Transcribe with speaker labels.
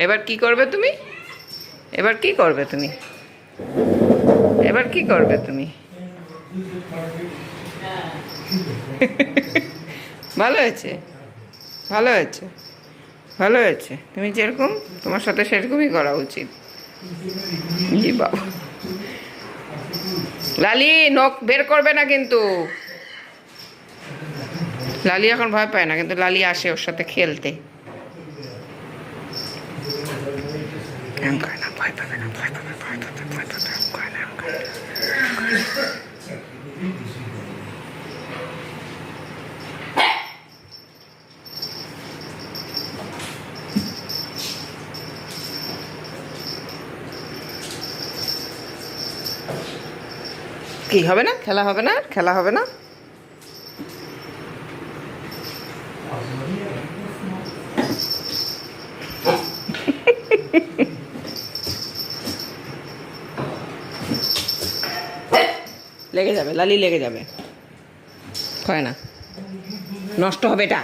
Speaker 1: এবার কি করবে তুমি? এবার কি করবে তুমি? এবার কি করবে তুমি? ভালো হয়েছে, ভালো হয়েছে, ভালো হয়েছে। তুমি যেরকম, তোমার সাথে সেরকমই করা উচিত। জি বাবা, লালি নখ বের করবে না কিন্তু। লালি এখন ভয় পায় না, কিন্তু লালি আসে ওর সাথে খেলতে। ভয় পাবে না, ভয় পাবে, ভয় পাবে, ভয় পাবে, ভয় না, কি হবে না? খেলা হবে না? খেলা হবে না? লেগে যাবে, লালি লেগে যাবে। হয় না, নষ্ট হবে এটা।